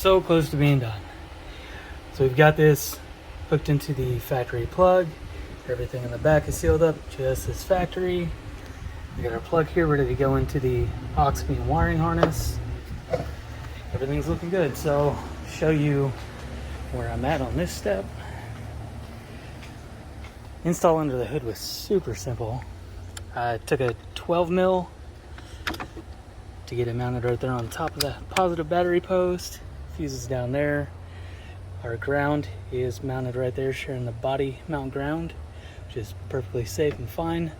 so close to being done. So we've got this hooked into the factory plug. Everything in the back is sealed up, just as factory. We got our plug here ready to go into the Auxbeam wiring harness. Everything's looking good. So show you where I'm at on this step. Install under the hood was super simple. I took a 12 mil to get it mounted right there on top of the positive battery post. Fuse is down there. Our ground is mounted right there, sharing the body mount ground, which is perfectly safe and fine.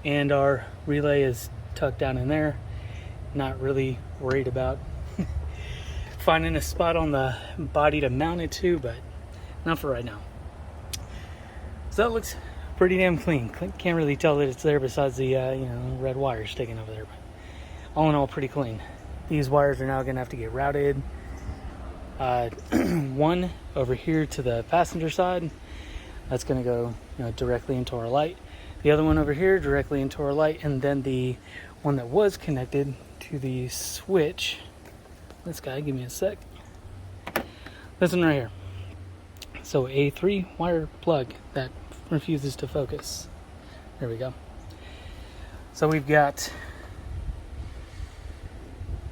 And our relay is tucked down in there. Not really worried about finding a spot on the body to mount it to, but not for right now. So that looks pretty damn clean. Can't really tell that it's there besides the red wire sticking over there. But all in all, pretty clean. These wires are now going to have to get routed. One over here to the passenger side. That's going to go directly into our light. The other one over here directly into our light, and then the one that was connected to the switch. This guy, give me a sec. This one right here. So a 3-wire plug that refuses to focus. There we go. So we've got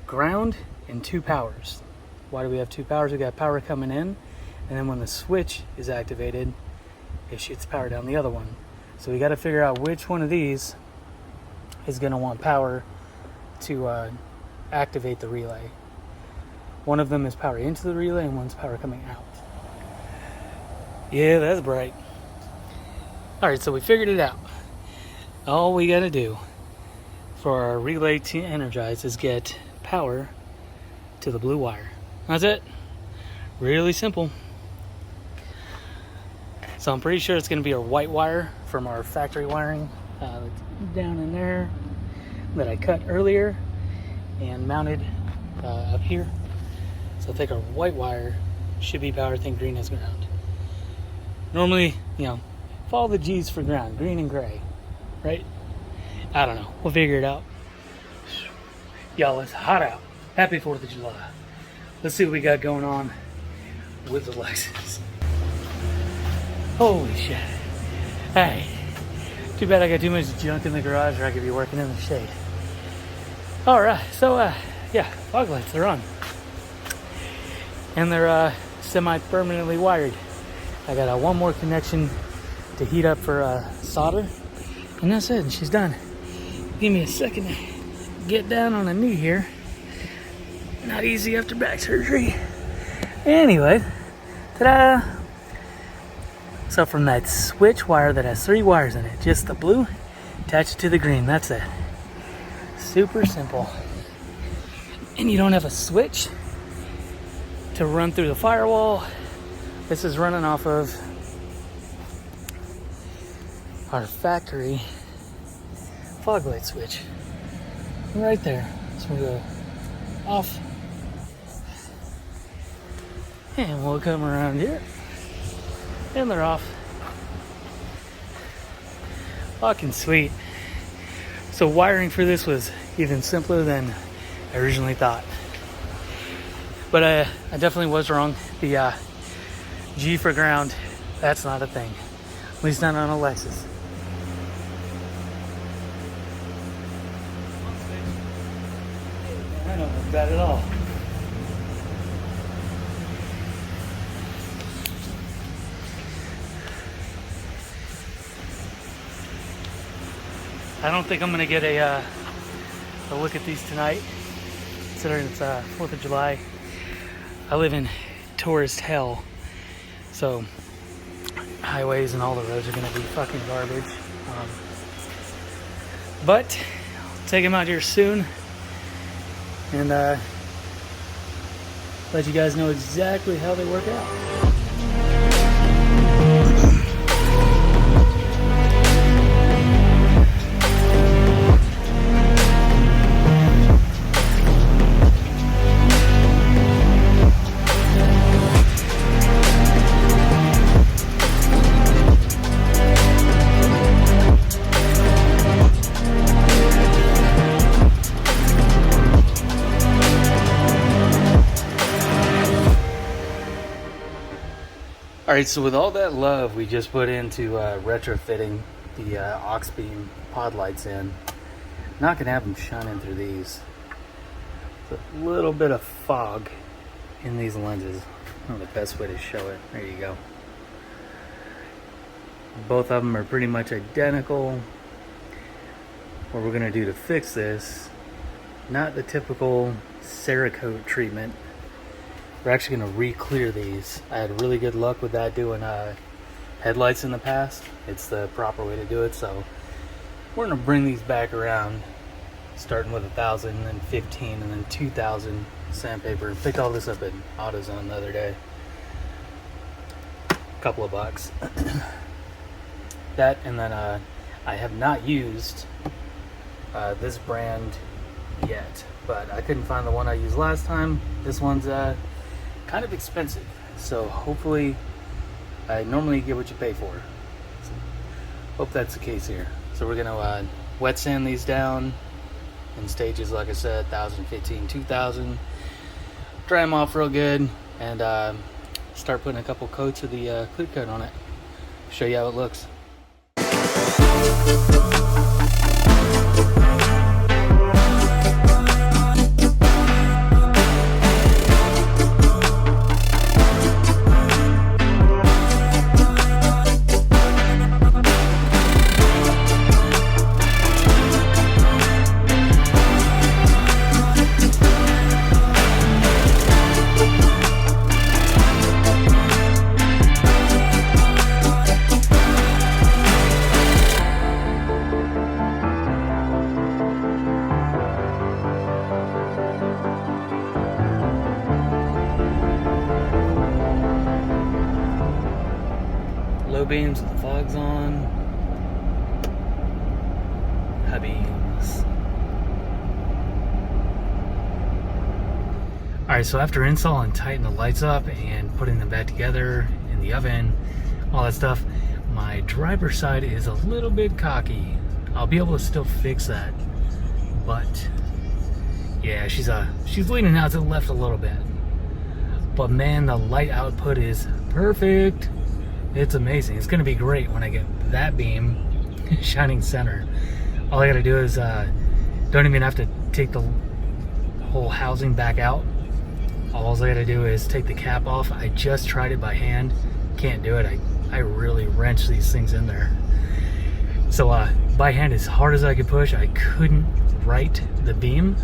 ground and 2 powers. Why do we have 2 powers? We got power coming in, and then when the switch is activated, it shoots power down the other one. So we got to figure out which one of these is going to want power to activate the relay. One of them is power into the relay, and one's power coming out. Yeah, that's bright. Alright, so we figured it out. All we gotta do for our relay to energize is get power to the blue wire. That's it. Really simple. So I'm pretty sure it's gonna be a white wire from our factory wiring down in there that I cut earlier and mounted up here. So I think our white wire should be power, I think green is ground. Normally, follow the G's for ground, green and gray, right? I don't know. We'll figure it out. Y'all, it's hot out. Happy 4th of July. Let's see what we got going on with the Lexus. Holy shit. Hey, too bad I got too much junk in the garage, or I could be working in the shade. All right, so yeah, fog lights, they're on. And they're semi-permanently wired. I got one more connection to heat up for solder, and that's it. She's done. Give me a second to get down on a knee here. Not easy after back surgery. Anyway, ta-da! So from that switch wire that has 3 wires in it, just the blue, attach it to the green. That's it. Super simple. And you don't have a switch to run through the firewall. This is running off of our factory fog light switch. Right there. So we go off. And we'll come around here. And they're off. Fucking sweet. So wiring for this was even simpler than I originally thought. But I definitely was wrong. The G for ground, that's not a thing. At least not on a Lexus. I don't look bad at all. I don't think I'm gonna get a look at these tonight, considering it's 4th of July. I live in tourist hell. So highways and all the roads are going to be fucking garbage. But I'll take them out here soon and let you guys know exactly how they work out. Alright, so with all that love we just put into retrofitting the Auxbeam pod lights in, not going to have them shining through these. There's a little bit of fog in these lenses. I don't know the best way to show it. There you go. Both of them are pretty much identical. What we're going to do to fix this, not the typical Cerakote treatment. We're actually going to re-clear these. I had really good luck with that doing headlights in the past. It's the proper way to do it. So we're going to bring these back around, starting with 1,000, and then 15, and then 2,000 sandpaper. And picked all this up at AutoZone the other day. A couple of bucks. That, and then I have not used this brand yet, but I couldn't find the one I used last time. This one's kind of expensive, so hopefully I normally get what you pay for. So hope that's the case here. So we're gonna wet sand these down in stages, like I said, 1,000, 15, 2,000. Dry them off real good, and start putting a couple coats of the clear coat on it. Show you how it looks. Low beams with the fogs on. High beams. Alright, so after install and tighten the lights up and putting them back together in the oven, all that stuff, my driver's side is a little bit cocky. I'll be able to still fix that, but yeah, she's leaning out to the left a little bit. But man, the light output is perfect. It's amazing. It's gonna be great when I get that beam shining center. All I gotta do is don't even have to take the whole housing back out. All I gotta do is take the cap off. I just tried it by hand. Can't do it. I really wrench these things in there. So by hand, as hard as I could push, I couldn't right the beam.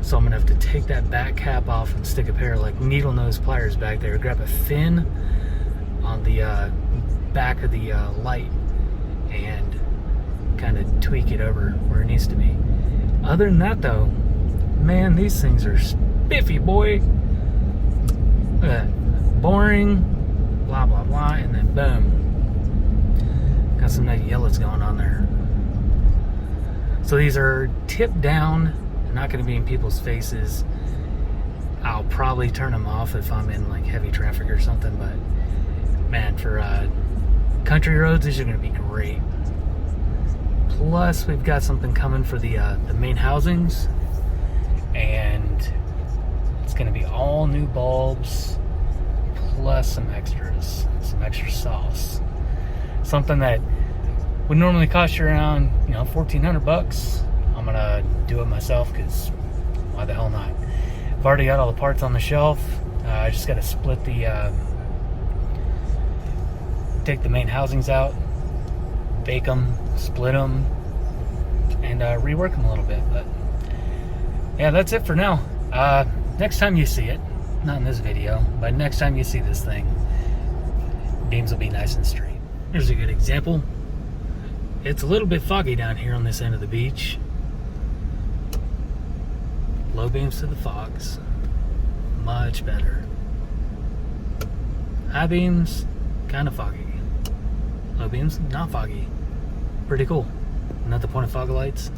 So I'm gonna have to take that back cap off and stick a pair of like needle nose pliers back there, grab a fin on the back of the light and kind of tweak it over where it needs to be. Other than that though, man, these things are spiffy, boy. Look at that. Boring, blah blah blah, and then boom. Got some nice yellows going on there. So these are tipped down. They're not going to be in people's faces. I'll probably turn them off if I'm in like heavy traffic or something, but man, for country roads, these are going to be great. Plus, we've got something coming for the main housings, and it's going to be all new bulbs, plus some extra sauce. Something that would normally cost you around, $1,400. I'm gonna do it myself because why the hell not? I've already got all the parts on the shelf. I just got to split the take the main housings out, bake them, split them, and rework them a little bit. But yeah, that's it for now. Next time you see it, not in this video, but next time you see this thing, beams will be nice and straight. Here's a good example. It's a little bit foggy down here on this end of the beach. Low beams to the fogs, much better. High beams, kind of foggy. Low beams, not foggy. Pretty cool. Not the point of fog lights.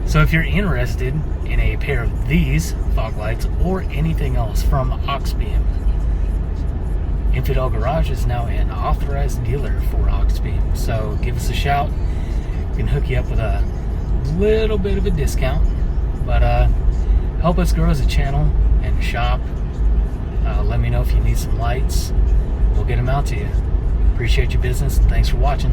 So if you're interested in a pair of these fog lights or anything else from Auxbeam, Infidel Garage is now an authorized dealer for Auxbeam. So give us a shout. we can hook you up with a little bit of a discount. But help us grow as a channel and shop. Let me know if you need some lights. We'll get them out to you. Appreciate your business, and thanks for watching.